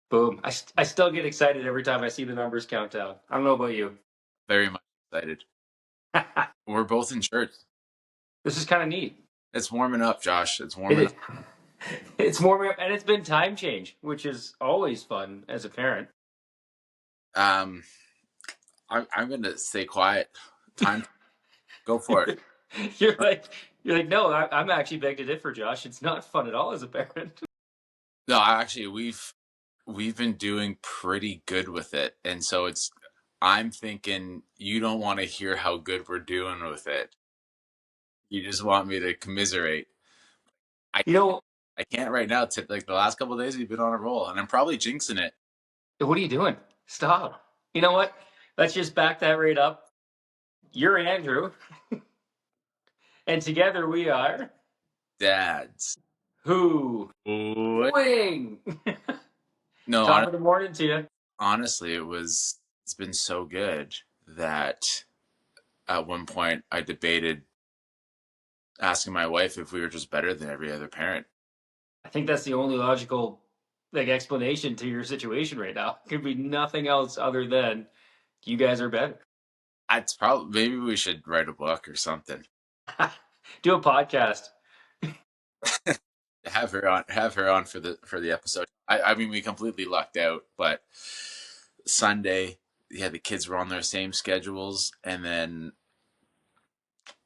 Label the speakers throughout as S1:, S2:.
S1: Boom. I still get excited every time I see the numbers count down. I don't know about you.
S2: Very much excited. We're both in shirts.
S1: This is kind of neat.
S2: It's warming up, Josh. It's
S1: It
S2: warming
S1: is. It's warming up, and it's been time change, which is always fun as a parent.
S2: up. I'm going to stay quiet. Time. Go for it.
S1: You're like, no, I'm actually beg to differ, Josh. It's not fun at all as a parent.
S2: No, actually, we've been doing pretty good with it, and so I'm thinking you don't want to hear how good we're doing with it. You just want me to commiserate. I
S1: You know,
S2: I can't right now. Like the last couple of days, we've been on a roll, and I'm probably jinxing it.
S1: what are you doing? Stop. You know what? Let's just back that right up. You're Andrew, and together we are
S2: Dads.
S1: who
S2: What?
S1: wing.
S2: No,
S1: Top of the morning to you.
S2: honestly, it's been so good that at one point I debated asking my wife if we were just better than every other parent.
S1: I think that's the only logical explanation to your situation right now. Could be nothing else other than you guys are better.
S2: It's probably maybe we should write a book or something.
S1: Do a podcast.
S2: Have her on for the episode. I mean, we completely lucked out, but Sunday, yeah, the kids were on their same schedules, and then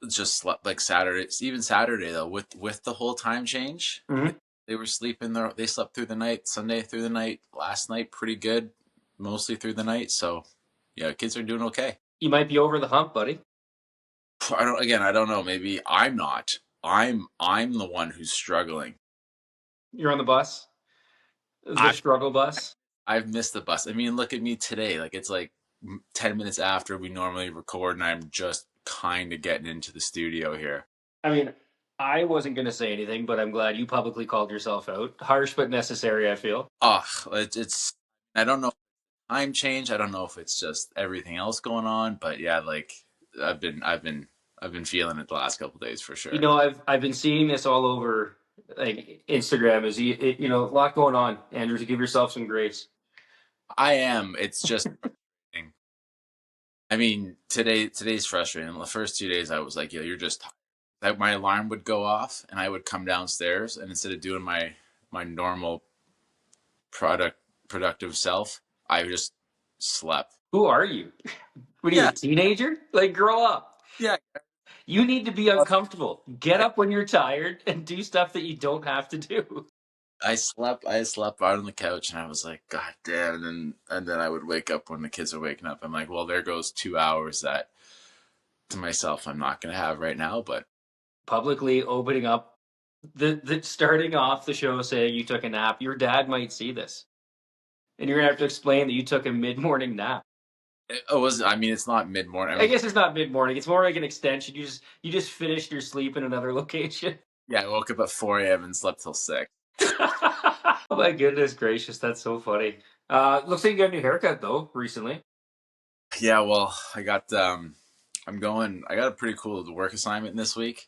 S2: just slept like Saturday, even Saturday though, with the whole time change.
S1: Mm-hmm.
S2: They were sleeping there. They slept through the night, Sunday through the night, last night pretty good, mostly through the night. So yeah, kids are doing okay.
S1: You might be over the hump, buddy.
S2: I don't know. Maybe I'm not. I'm the one who's struggling.
S1: You're on the bus, the struggle bus.
S2: I've missed the bus. I mean, look at me today. Like it's like 10 minutes after we normally record, and I'm just kind of getting into the studio here.
S1: I mean, I wasn't going to say anything, but I'm glad you publicly called yourself out. Harsh but necessary, I feel.
S2: Oh, it's I don't know if time change. I don't know if it's just everything else going on, but yeah, like I've been feeling it the last couple of days for sure.
S1: You know, I've been seeing this all over like Instagram. You know, a lot going on, Andrew. To give yourself some grace.
S2: I am. It's just I mean, today's frustrating. The first 2 days I was like, yeah, you're just tired. Like my alarm would go off and I would come downstairs, and instead of doing my normal productive self, I just slept.
S1: Who are you? What are you, a teenager? Like, grow up.
S2: Yeah.
S1: You need to be uncomfortable. Get up when you're tired and do stuff that you don't have to do.
S2: I slept out on the couch, and I was like, God damn. And then I would wake up when the kids are waking up. I'm like, well, there goes 2 hours that to myself I'm not gonna have right now. But
S1: Publicly opening up the starting off the show saying you took a nap. Your dad might see this. And you're gonna have to explain that you took a mid-morning nap.
S2: it was, I mean, it's not mid morning.
S1: I guess it's not mid-morning. It's more like an extension. You just finished your sleep in another location.
S2: Yeah, I woke up at 4 a.m. and slept till 6.
S1: Oh my goodness gracious, that's so funny. Looks like you got a new haircut though recently.
S2: Yeah, well, I got I got a pretty cool work assignment this week.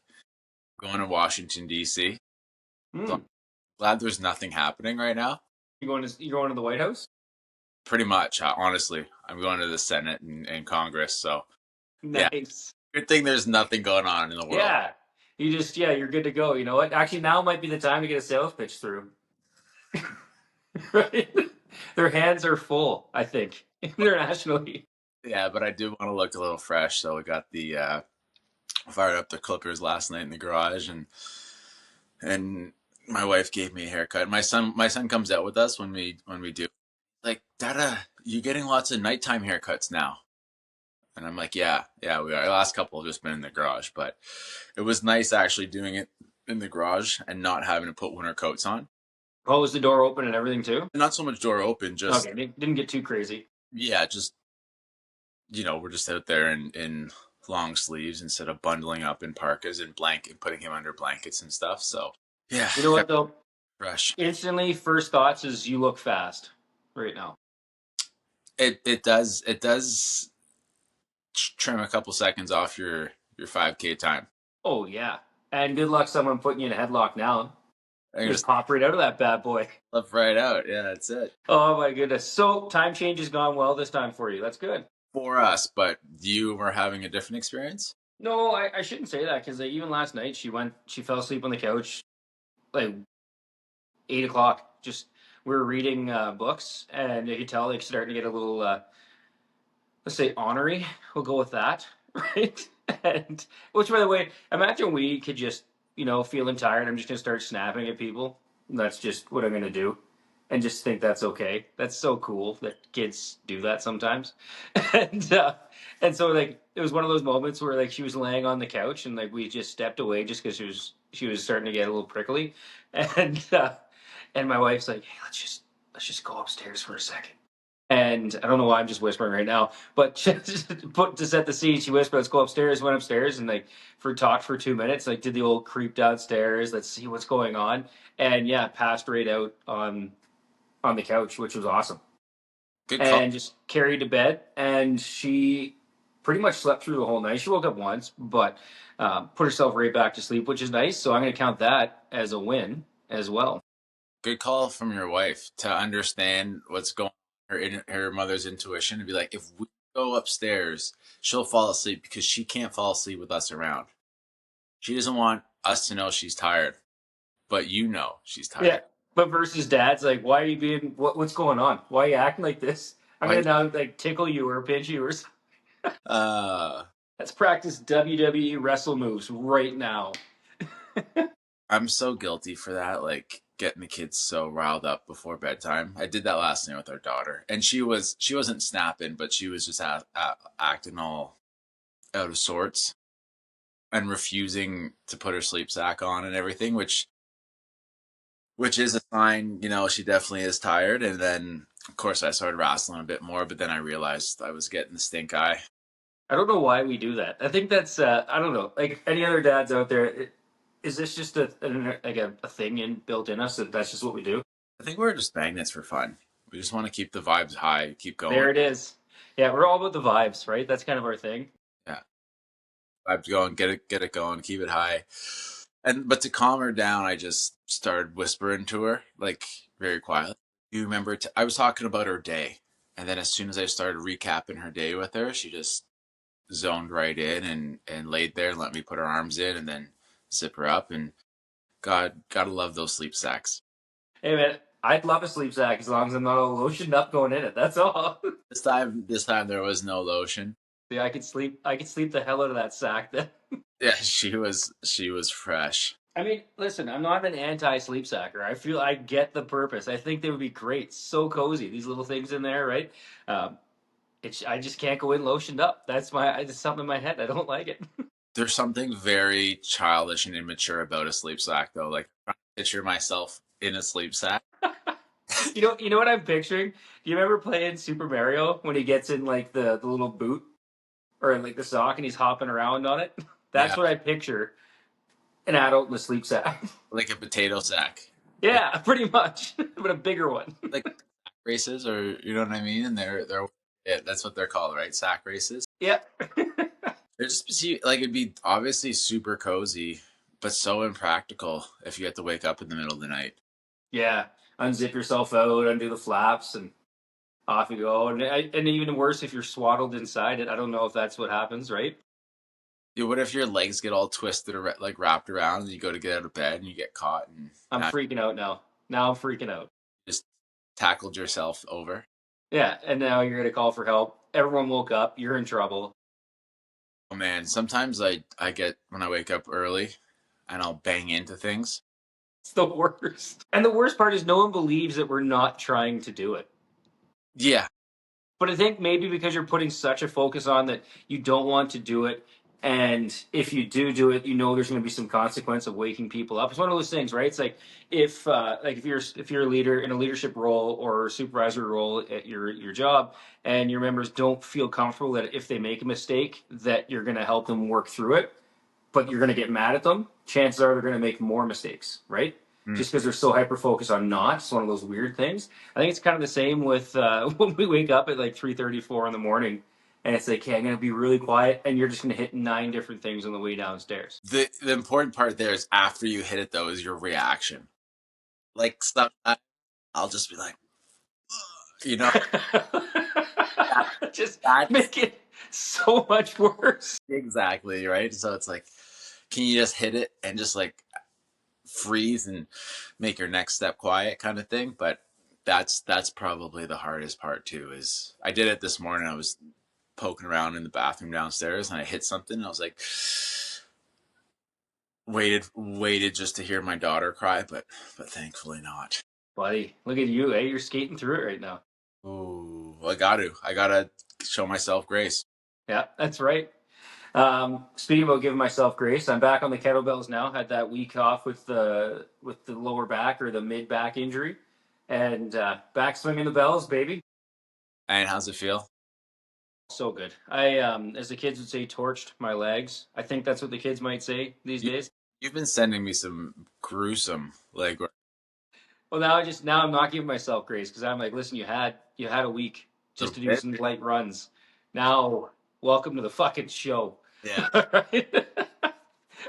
S2: I'm going to Washington D.C. So I'm glad there's nothing happening right now.
S1: You going to the White House?
S2: Pretty much, honestly, I'm going to the Senate and Congress. So
S1: nice.
S2: Yeah, good thing there's nothing going on in the world.
S1: Yeah, you're good to go. You know what? Actually, now might be the time to get a sales pitch through. Right? Their hands are full, I think, internationally.
S2: Yeah, but I do want to look a little fresh, so we got the fired up the clippers last night in the garage, and my wife gave me a haircut. My son comes out with us when we do. Like, Dada, you getting lots of nighttime haircuts now? And I'm like, yeah, we are. The last couple have just been in the garage, but it was nice actually doing it in the garage and not having to put winter coats on.
S1: Oh, was the door open and everything too?
S2: Not so much door open, just
S1: okay. Didn't get too crazy.
S2: Yeah, just we're just out there in long sleeves instead of bundling up in parkas and putting him under blankets and stuff. So yeah,
S1: you know what though?
S2: Fresh.
S1: Instantly, first thoughts is you look fast right now.
S2: It does trim a couple seconds off your 5K time.
S1: Oh yeah, and good luck someone putting you in a headlock now.
S2: I
S1: Just
S2: just
S1: pop right out of that bad boy.
S2: left right out. Yeah, that's it.
S1: Oh my goodness. So time change has gone well this time for you. That's good.
S2: For us, but you were having a different experience?
S1: No, I shouldn't say that because even last night she fell asleep on the couch like 8 o'clock. Just we were reading books and you could tell like starting to get a little let's say honorary. We'll go with that, right? And which, by the way, imagine we could just feeling tired. I'm just gonna start snapping at people. That's just what I'm gonna do, and just think that's okay. That's so cool that kids do that sometimes, and uh, and so like it was one of those moments where like she was laying on the couch and like we just stepped away just because she was starting to get a little prickly, and uh, and my wife's like, hey, let's just go upstairs for a second. And I don't know why I'm just whispering right now, but just to set the scene, she whispered, "Let's go upstairs." Went upstairs and like talked for 2 minutes. Like did the old creep downstairs. Let's see what's going on. And yeah, passed right out on the couch, which was awesome.
S2: Good call.
S1: And just carried to bed. And she pretty much slept through the whole night. She woke up once, but put herself right back to sleep, which is nice. So I'm going to count that as a win as well.
S2: Good call from your wife to understand what's going on, her mother's intuition, and be like, if we go upstairs, she'll fall asleep because she can't fall asleep with us around. She doesn't want us to know she's tired, but you know she's
S1: Yeah,
S2: tired.
S1: but versus dad's like, why are you being what's going on? Why are you acting like this? I'm
S2: Why?
S1: gonna now like tickle you or pinch you or something.
S2: Uh,
S1: Let's practice WWE wrestle moves right now.
S2: I'm so guilty for that. Like getting the kids so riled up before bedtime. I did that last night with our daughter, and she wasn't snapping, but she was just acting all out of sorts and refusing to put her sleep sack on and everything, which is a sign, she definitely is tired. And then, of course, I started wrestling a bit more, but then I realized I was getting the stink eye.
S1: I don't know why we do that. I think that's I don't know. Like any other dads out there, is this just a thing built in us that that's just what we do?
S2: I think we're just magnets for fun. We just want to keep the vibes high, keep going.
S1: There it is. Yeah, we're all about the vibes, right? That's kind of our thing.
S2: Yeah, vibes going, get it going, keep it high. But to calm her down, I just started whispering to her, like very quietly. You remember? I was talking about her day, and then as soon as I started recapping her day with her, she just zoned right in and laid there and let me put her arms in and then zip her up. And God, gotta love those sleep sacks.
S1: Hey man, I'd love a sleep sack as long as I'm not all lotioned up going in it. That's all.
S2: This time there was no lotion.
S1: Yeah, I could sleep. I could sleep the hell out of that sack. Then.
S2: Yeah, she was fresh.
S1: I mean, listen, I'm not an anti-sleep sacker. I feel I get the purpose. I think they would be great. So cozy. These little things in there, right? Um, I just can't go in lotioned up. It's something in my head. I don't like it.
S2: There's something very childish and immature about a sleep sack, though. Like, I picture myself in a sleep sack.
S1: You know what I'm picturing? Do you remember playing Super Mario when he gets in like the little boot or in like the sock and he's hopping around on it? That's
S2: Yeah,
S1: what I picture an adult in a sleep sack.
S2: like a potato sack. Like,
S1: Yeah, pretty much, but a bigger one.
S2: like races, or you know what I mean? And they're yeah, that's what they're called, right? Sack races.
S1: Yeah.
S2: They're just like it'd be obviously super cozy, but so impractical if you have to wake up in the middle of the night.
S1: Yeah, unzip yourself out, undo the flaps, and off you go. And even worse if you're swaddled inside it. I don't know if that's what happens, right?
S2: Yeah, what if your legs get all twisted or like wrapped around, and you go to get out of bed and you get caught, and
S1: I'm
S2: now
S1: freaking out now. Now I'm freaking out.
S2: you just tackled yourself over?
S1: Yeah, and now you're gonna call for help. Everyone woke up. You're in trouble.
S2: Oh man, sometimes I get when I wake up early, and I'll bang into things.
S1: It's the worst. And the worst part is no one believes that we're not trying to do it.
S2: Yeah,
S1: But I think maybe because you're putting such a focus on that you don't want to do it, and if you do it, you know there's going to be some consequence of waking people up. It's one of those things, right? It's like if you're a leader in a leadership role or supervisor role at your job, and your members don't feel comfortable that if they make a mistake, that you're going to help them work through it, but you're going to get mad at them. Chances are they're going to make more mistakes, right?
S2: mm.
S1: Just because they're so hyper focused on not. It's one of those weird things. I think it's kind of the same with when we wake up at like 3:34 in the morning, and it's like, hey, I'm gonna be really quiet, and you're just gonna hit 9 different things on the way downstairs.
S2: The important part there is after you hit it though is your reaction. Like sometimes I'll just be like, you know, that,
S1: Just
S2: that's
S1: make it so much worse.
S2: exactly right. So it's like, can you just hit it and just like freeze and make your next step quiet kind of thing? But that's probably the hardest part too. Is I did it this morning. I was poking around in the bathroom downstairs and I hit something. And I was like, waited just to hear my daughter cry, but thankfully not.
S1: Buddy, look at you, eh? You're skating through it right now.
S2: Ooh, I gotta show myself grace.
S1: Yeah, that's right. Speaking about giving myself grace, I'm back on the kettlebells now. Had that week off with the lower back or the mid back injury, and back swinging the bells, baby.
S2: And how's it feel?
S1: So good. I, as the kids would say, torched my legs. I think that's what the kids might say these
S2: You,
S1: days.
S2: you've been sending me some gruesome leg work.
S1: Well, now I'm not giving myself grace because I'm like, listen, you had a week
S2: A
S1: just
S2: little
S1: to do
S2: bit.
S1: some light runs. Now, welcome to the fucking show.
S2: Yeah.
S1: Right?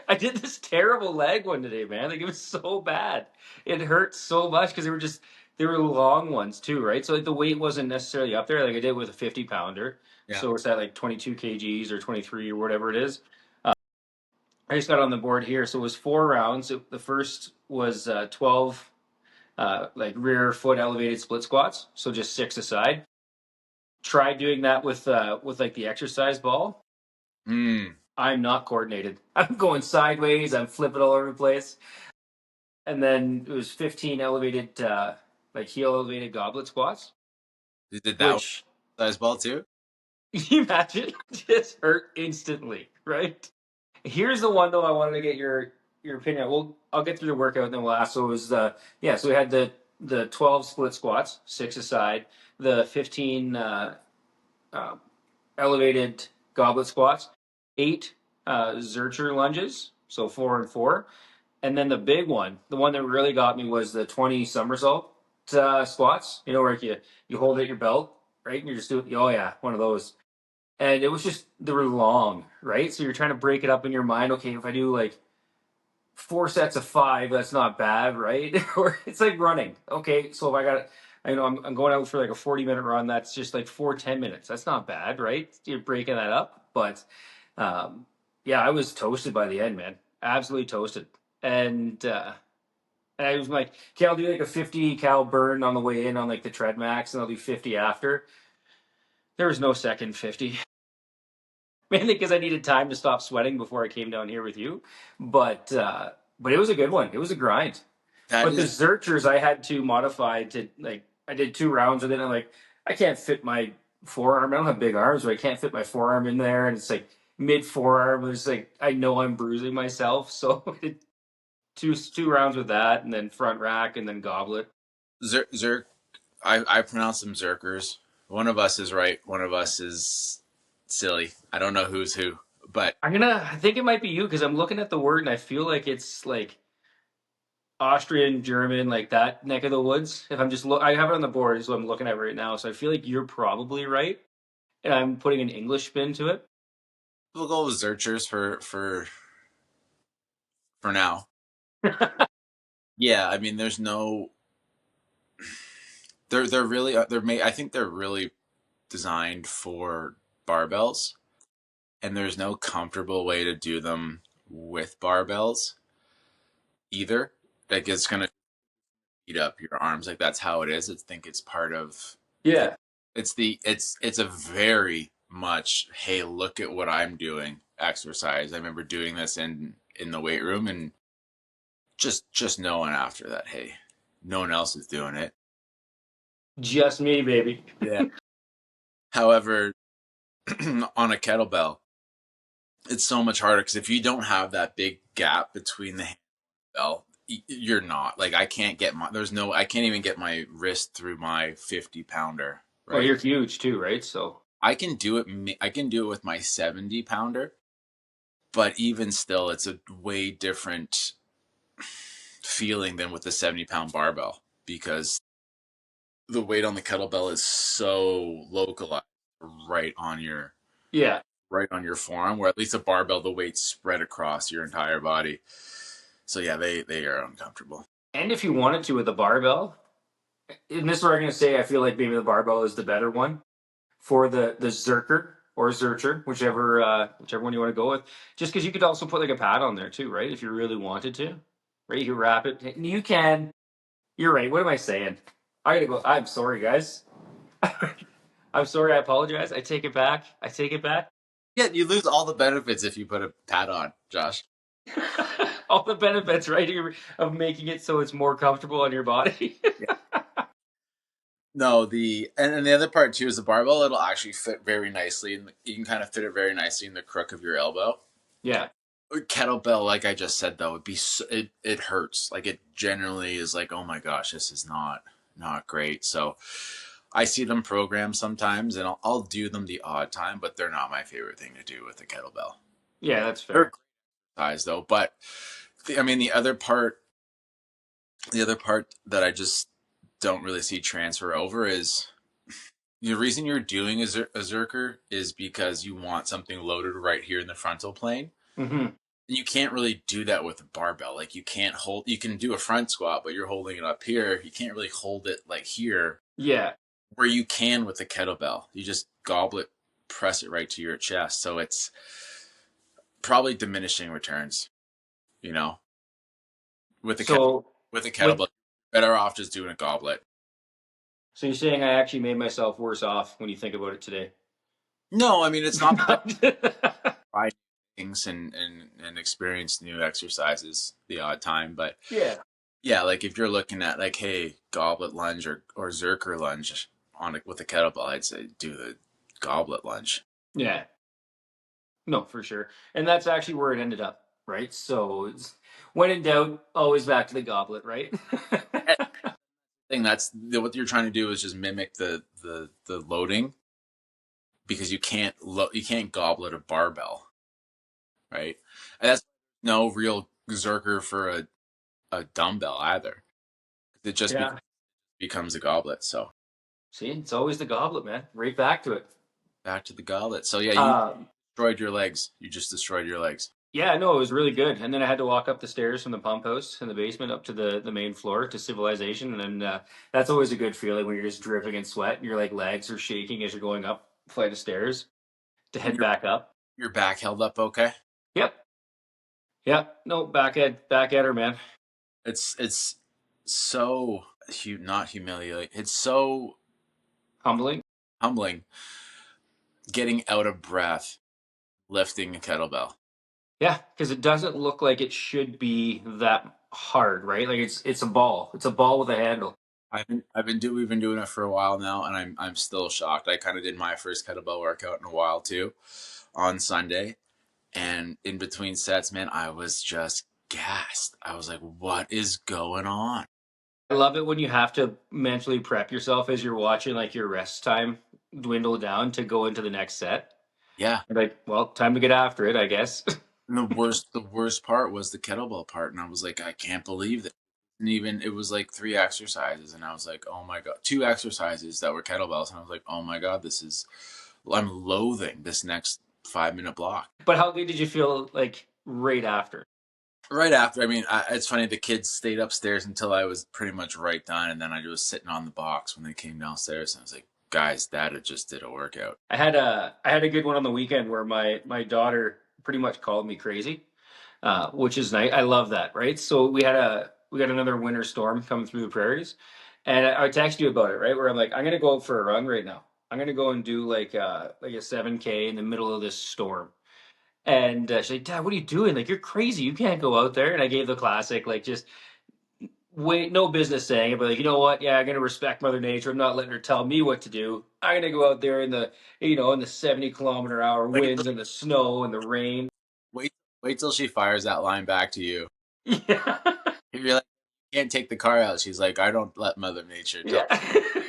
S1: I did this terrible leg one today, man. Like it was so bad. It hurt so much because they were long ones too, right? So like the weight wasn't necessarily up there. Like I did with a 50-pounder,
S2: Yeah.
S1: so it's at like 22 kgs or 23 or whatever it is. I just got on the board here, so it was 4 rounds. The first was 12 like rear foot elevated split squats, so just six aside. Tried doing that with like the exercise ball.
S2: Hmm.
S1: I'm not coordinated. I'm going sideways. I'm flipping all over the place. And then it was 15 elevated, like heel elevated goblet squats,
S2: You did that with
S1: which
S2: size ball too?
S1: you imagine just hurt instantly, right? Here's the one though I wanted to get your opinion on. Well, I'll get through the workout and then we'll ask. So it was yeah, so we had the 12 split squats, six aside, the 15 uh, elevated goblet squats, eight Zercher lunges, so 4 and 4. And then the big one, the one that really got me was the 20 somersault squats, you know, where you hold at your belt, right? And you're just doing, oh yeah, one of those. And it was just, they were long, right? So you're trying to break it up in your mind. Okay, if I do like 4 sets of 5, that's not bad, right? Or it's like running. Okay, so if I got, I know I'm going out for like a 40-minute run, that's just like 4 10 minutes. That's not bad, right? You're breaking that up. But um, yeah, I was toasted by the end, man. Absolutely toasted. And I was like, okay, I'll do like a 50 cal burn on the way in on like the tread max, and I'll do 50 after. There was no second 50, mainly because I needed time to stop sweating before I came down here with you. But it was a good one. It was a grind.
S2: That
S1: But the
S2: is
S1: Zerchers I had to modify to like I did 2 rounds with it. And I'm like, I can't fit my forearm. I don't have big arms, but I can't fit my forearm in there. And it's like mid forearm. It's like I know I'm bruising myself. So two rounds with that, and then front rack, and then goblet.
S2: Zerk. I pronounce them Zerkers. One of us is right. One of us is silly. I don't know who's who, but
S1: I think it might be you because I'm looking at the word and I feel like it's like Austrian, German, like that neck of the woods. If I'm just I have it on the board, is what I'm looking at right now. So I feel like you're probably right, and I'm putting an English spin to it.
S2: we'll go with Zerchers for now. Yeah, I mean, there's no. They're really they're made. I think they're really designed for barbells, and there's no comfortable way to do them with barbells either. Like it's gonna eat up your arms. Like that's how it is. I think it's part of the.
S1: Yeah,
S2: It's a very much hey look at what I'm doing exercise. I remember doing this in the weight room and just knowing after that hey no one else is doing it.
S1: just me, baby.
S2: Yeah. However, on a kettlebell, it's so much harder because if you don't have that big gap between the handbell, you're not like I can't get my there's no I can't even get my wrist through my 50-pounder
S1: Well,
S2: right.
S1: you're huge too, right? So
S2: I can do it. I can do it with my 70-pounder, but even still, it's a way different feeling than with the 70-pound barbell because the weight on the kettlebell is so localized right on your
S1: yeah,
S2: right on your forearm, where at least a barbell, the weight's spread across your entire body. So yeah, they are uncomfortable.
S1: And if you wanted to with a barbell, and this is where I'm going to say I feel like maybe the barbell is the better one for the Zercher or Zercher, whichever one you want to go with. Just because you could also put like a pad on there too, right? If you really wanted to, right? You could wrap it. You can. You're right. What am I saying? I gotta go. I'm sorry, guys. I'm sorry. I apologize. I take it back. I take it back.
S2: Yeah, you lose all the benefits if you put a pad on, Josh.
S1: All the benefits, right, of making it so it's more comfortable on your body.
S2: Yeah. No, and the other part too is the barbell. It'll actually fit very nicely, and you can kind of fit it very nicely in the crook of your elbow.
S1: Yeah.
S2: Kettlebell, like I just said, though, it hurts. Like it generally is like, oh my gosh, this is not great. So I see them programmed sometimes, and I'll do them the odd time, but they're not my favorite thing to do with the kettlebell.
S1: Yeah, that's
S2: They're
S1: fair.
S2: size though, but I mean the other part that I just don't really see transfer over is the reason you're doing a Zercher is because you want something loaded right here in the frontal plane.
S1: Mm-hmm.
S2: You can't really do that with a barbell. Like you can do a front squat, but you're holding it up here. You can't really hold it like here
S1: Yeah.
S2: where you can with a kettlebell. You just goblet press it right to your chest. So it's probably diminishing returns, you know, with a
S1: So
S2: with a
S1: with
S2: kettlebell. Better off just doing a goblet.
S1: so you're saying I actually made myself worse off when you think about it today.
S2: No, I mean it's not that try things and experience new exercises the odd time, but
S1: Yeah.
S2: yeah, like if you're looking at like, hey, goblet lunge or Zercher lunge on with a kettlebell, I'd say do the goblet lunge.
S1: Yeah. No, for sure. And that's actually where it ended up, right? So when in doubt, always back to the goblet, right?
S2: I think what you're trying to do is just mimic the loading because you can't goblet a barbell, right? And that's no real Zercher for a dumbbell either. It just
S1: Yeah.
S2: becomes a goblet. So
S1: See, it's always the goblet, man. Right back to it.
S2: back to the goblet. So yeah, you
S1: Um,
S2: destroyed your legs. You just destroyed your legs.
S1: yeah, no, it was really good. And then I had to walk up the stairs from the pump house in the basement up to the main floor to civilization. And then that's always a good feeling when you're just dripping in sweat and your like legs are shaking as you're going up a flight of stairs to
S2: And
S1: head back up.
S2: your back held up okay.
S1: Yep. Yep. No, back at her, man.
S2: It's so not humiliating. It's so
S1: Humbling.
S2: humbling getting out of breath lifting a kettlebell.
S1: Yeah, because it doesn't look like it should be that hard, right? Like it's a ball. It's a ball with a handle.
S2: We've been doing it for a while now, and I'm still shocked. I kind of did my first kettlebell workout in a while too, on Sunday, and in between sets, man, I was just gassed. I was like, "What is going on?"
S1: I love it when you have to mentally prep yourself as you're watching like your rest time dwindle down to go into the next set.
S2: Yeah,
S1: You're like, well, time to get after it, I guess.
S2: and the worst part was the kettlebell part, and I was like, I can't believe that. And even it was like 3 exercises, and I was like, oh my god, 2 exercises that were kettlebells, and I was like, oh my god, I'm loathing this next 5 minute block.
S1: But how good did you feel like right after?
S2: Right after, I mean, it's funny. The kids stayed upstairs until I was pretty much right done, and then I was sitting on the box when they came downstairs, and I was like, guys, Dad just did a workout.
S1: I had a good one on the weekend where my daughter pretty much called me crazy, which is nice. I love that, right? So we got another winter storm coming through the prairies, and I texted you about it, right? Where I'm like, I'm gonna go out for a run right now. I'm gonna go and do like a 7K in the middle of this storm. And she's like, Dad, what are you doing? Like, you're crazy. You can't go out there. And I gave the classic, like, just wait, no business saying it, but like, you know what? Yeah, I'm gonna respect Mother Nature. I'm not letting her tell me what to do. I'm gonna go out there in the 70-kilometer-hour
S2: Wait, till-
S1: winds and the snow and the rain.
S2: wait, wait till she fires that line back to you.
S1: Yeah,
S2: You're like, you can't take the car out. She's like, I don't let Mother Nature tell.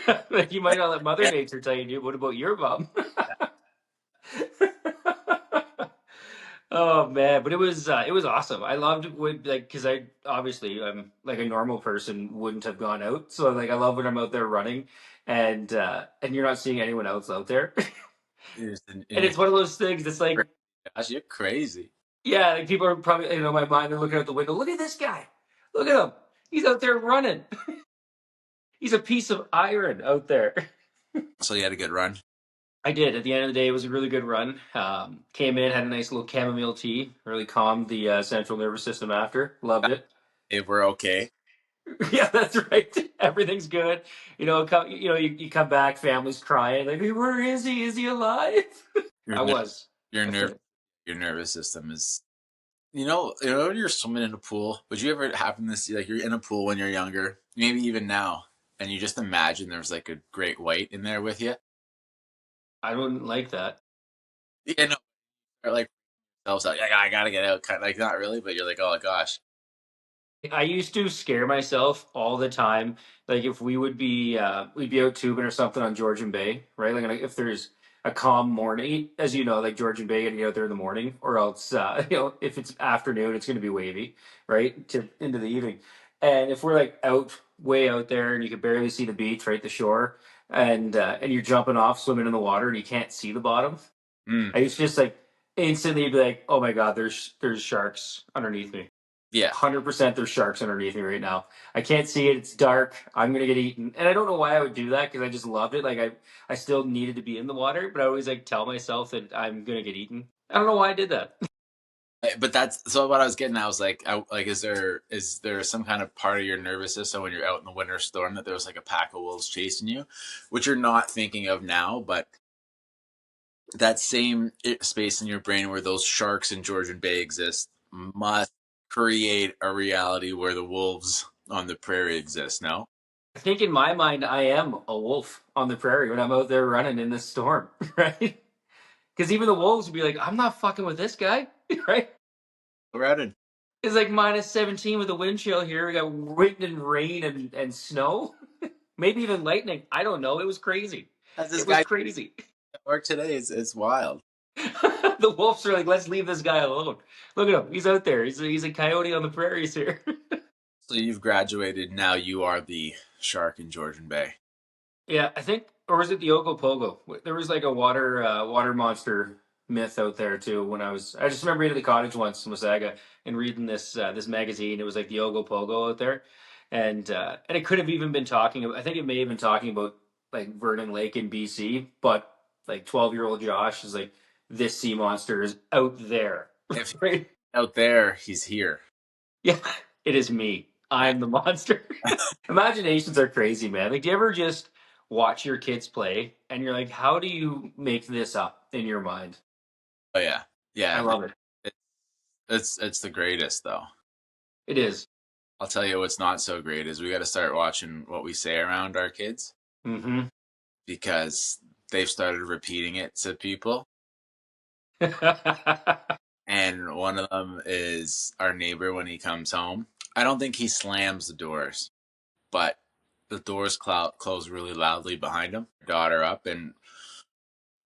S1: yeah. Like, you might not let Mother Nature tell you, dude. What about your mom? Oh man, but it was awesome. I loved when like because I obviously I'm like a normal person wouldn't have gone out. So like I love when I'm out there running and you're not seeing anyone else out there.
S2: You're just
S1: And
S2: in
S1: it's one of those things that's like
S2: gosh, you're crazy.
S1: yeah, like people are probably in my mind they're looking out the window. Look at this guy. Look at him. He's out there running. He's a piece of iron out there.
S2: So you had a good run.
S1: I did. At the end of the day, it was a really good run. Came in, had a nice little chamomile tea, really calmed the central nervous system after. Loved it.
S2: If we're okay,
S1: Yeah, that's right. Everything's good. You come back, family's crying. Like, where is he? Is he alive?
S2: your
S1: I
S2: ner-
S1: was.
S2: your
S1: I
S2: nerve
S1: think.
S2: your nervous system is. When you're swimming in a pool. Would you ever happen to see like you're in a pool when you're younger, maybe even now, and you just imagine there's like a great white in there with you?
S1: I wouldn't like that.
S2: Yeah, no, or like themselves like I gotta get out, kind of, like not really, but you're like, oh gosh.
S1: I used to scare myself all the time. Like if we'd be out tubing or something on Georgian Bay, right? Like if there's a calm morning, as you know, like Georgian Bay, gonna get out there in the morning, or else, if it's afternoon, it's gonna be wavy, right, to into the evening. And if we're like out way out there and you can barely see the beach, right, the shore, and you're jumping off, swimming in the water, and you can't see the bottom,
S2: Mm,
S1: I used to just like instantly be like, oh my god, there's sharks underneath me.
S2: yeah.
S1: 100% there's sharks underneath me right now. I can't see it. It's dark. I'm gonna get eaten. And I don't know why I would do that because I just loved it. Like I still needed to be in the water, but I always like tell myself that I'm gonna get eaten. I don't know why I did that.
S2: But that's so what I was getting at. I was like, is there some kind of part of your nervous system when you're out in the winter storm that there's like a pack of wolves chasing you, which you're not thinking of now, but that same space in your brain where those sharks in Georgian Bay exist must create a reality where the wolves on the prairie exist. No,
S1: I think in my mind I am a wolf on the prairie when I'm out there running in this storm, right? Because even the wolves would be like, I'm not fucking with this guy, right?
S2: we're out in.
S1: It's like minus 17 with a wind chill here. We got wind and rain and snow, maybe even lightning. I don't know. It was crazy.
S2: As this
S1: It was
S2: guy
S1: crazy.
S2: at work today is wild.
S1: The wolves are like, let's leave this guy alone. Look at him. He's out there. He's a coyote on the prairies here.
S2: So you've graduated. Now you are the shark in Georgian Bay.
S1: Yeah, I think, or was it the Ogopogo? There was like a water monster myth out there too. I just remember being at the cottage once in Wasaga and reading this magazine. It was like the Ogopogo out there, and it could have even been talking. I think it may have been talking about like Vernon Lake in BC, but like 12-year-old Josh is like, this sea monster is out there,
S2: If he's
S1: right?
S2: out there, he's here.
S1: Yeah, it is me. I'm the monster. Imaginations are crazy, man. Like, do you ever just watch your kids play and you're like, how do you make this up in your mind?
S2: Oh yeah,
S1: I
S2: yeah.
S1: love it.
S2: It's it's the greatest though.
S1: It is.
S2: I'll tell you what's not so great is we got to start watching what we say around our kids
S1: Mm-hmm.
S2: because they've started repeating it to people. And one of them is our neighbor when he comes home. I don't think he slams the doors, but the doors close really loudly behind him. Daughter up, and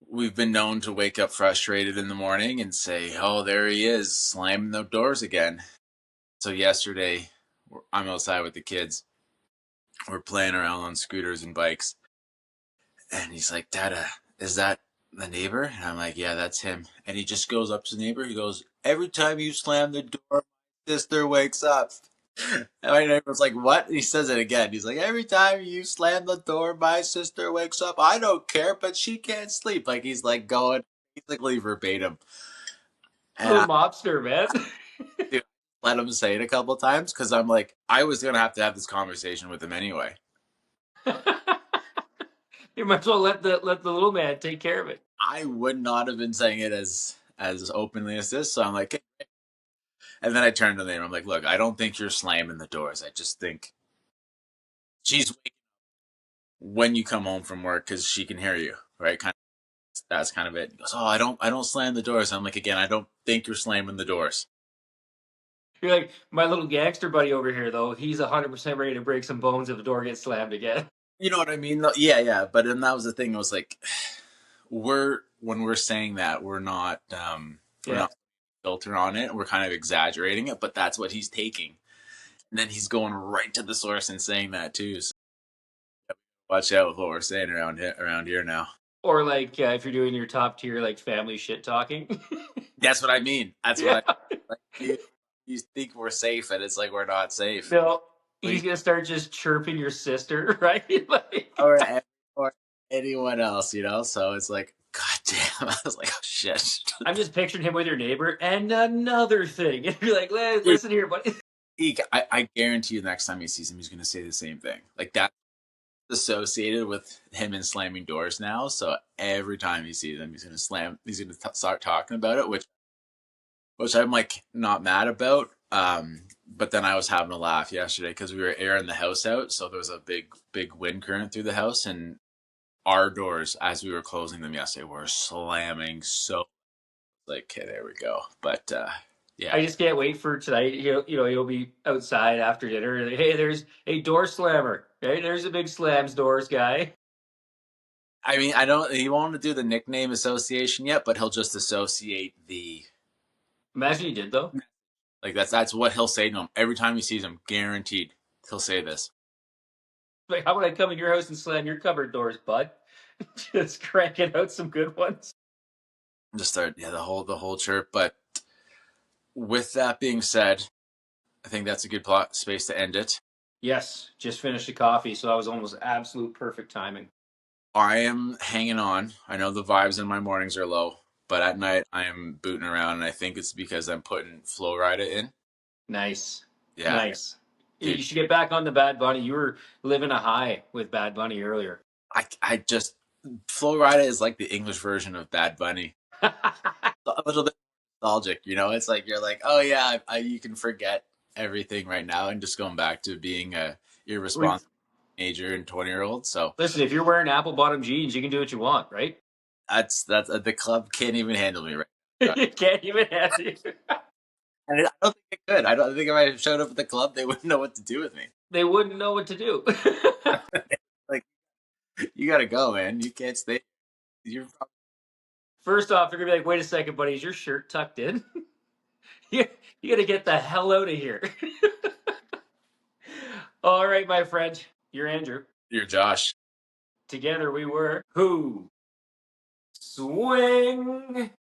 S2: we've been known to wake up frustrated in the morning and say, "Oh, there he is, slamming the doors again." So yesterday, I'm outside with the kids. We're playing around on scooters and bikes, and he's like, "Dada, is that the neighbor?" And I'm like, "Yeah, that's him." And he just goes up to the neighbor. He goes, "Every time you slam the door, my sister wakes up." And my neighbor's like, "What?" And he says it again. He's like, "Every time you slam the door, my sister wakes up. I don't care, but she can't sleep." Like he's like going basically verbatim. And
S1: Little
S2: I
S1: mobster, man.
S2: do let him say it a couple times because I'm like, I was gonna have this conversation with him anyway.
S1: You might as well let the little man take care of it.
S2: I would not have been saying it as openly as this. So I'm like, "Hey." And then I turned to him and I'm like, "Look, I don't think you're slamming the doors. I just think she's waking when you come home from work because she can hear you, right?" Kind of, that's kind of it. He goes, "Oh, I don't slam the doors." I'm like, again, I don't think you're slamming the doors.
S1: You're like, my little gangster buddy over here, though. He's 100% ready to break some bones if the door gets slammed again.
S2: You know what I mean? Yeah, yeah. But then that was the thing. I was like, when we're saying that, we're
S1: Yeah.
S2: not filter on it. We're kind of exaggerating it, but that's what he's taking. And then he's going right to the source and saying that too. So watch out with what we're saying around here now.
S1: Or like if you're doing your top tier like family shit talking.
S2: That's what I mean. That's what
S1: Yeah.
S2: I like. You think we're safe, and it's like we're not safe.
S1: No. He's gonna start just chirping your sister, right? Like,
S2: or or anyone else, you know. So it's like, God damn. I was like, oh shit,
S1: I'm just picturing him with your neighbor. And another thing, and you're like,
S2: dude.
S1: listen here, buddy.
S2: I guarantee you, the next time he sees him, he's gonna say the same thing. Like that associated with him and slamming doors now. So every time he sees him, he's gonna slam. He's gonna start talking about it, which I'm like not mad about. But then I was having a laugh yesterday because we were airing the house out, so there was a big wind current through the house, and our doors as we were closing them yesterday were slamming. So like, okay, there we go. But
S1: I
S2: yeah,
S1: just can't wait for tonight. You'll be outside after dinner. Like, hey, there's a door slammer. Hey, there's a big slams doors guy.
S2: I mean, I don't. He won't do the nickname association yet, but he'll just associate the
S1: Imagine he did though.
S2: like that's what he'll say to him every time he sees him. Guaranteed, he'll say this.
S1: Like, how about I come in your house and slam your cupboard doors, bud? Just cranking out some good ones.
S2: Just start, yeah, the whole chirp. But with that being said, I think that's a good plot space to end it.
S1: Yes, just finished the coffee, so that was almost absolute perfect timing.
S2: I am hanging on. I know the vibes in my mornings are low, but at night I am booting around, and I think it's because I'm putting Flow Rida in.
S1: Nice,
S2: Yeah,
S1: nice. You
S2: dude.
S1: should get back on the Bad Bunny. You were living a high with Bad Bunny earlier.
S2: I just Flow Rida is like the English version of Bad Bunny. A little bit nostalgic, you know. It's like you're like, oh yeah, you can forget everything right now and just going back to being a irresponsible teenager and 20-year-old. So
S1: Listen, if you're wearing apple bottom jeans, you can do what you want, right?
S2: that's the club can't even handle me right now.
S1: You can't even have it.
S2: And I don't think they could. I don't think if I showed up at the club, they wouldn't know what to do with me.
S1: They wouldn't know what to do.
S2: Like, you gotta go, man. You can't stay. You're
S1: First off, they're gonna be like, "Wait a second, buddy, is your shirt tucked in? you, you gotta get the hell out of here." All right, my friend, you're Andrew.
S2: you're Josh.
S1: Together we were who swing.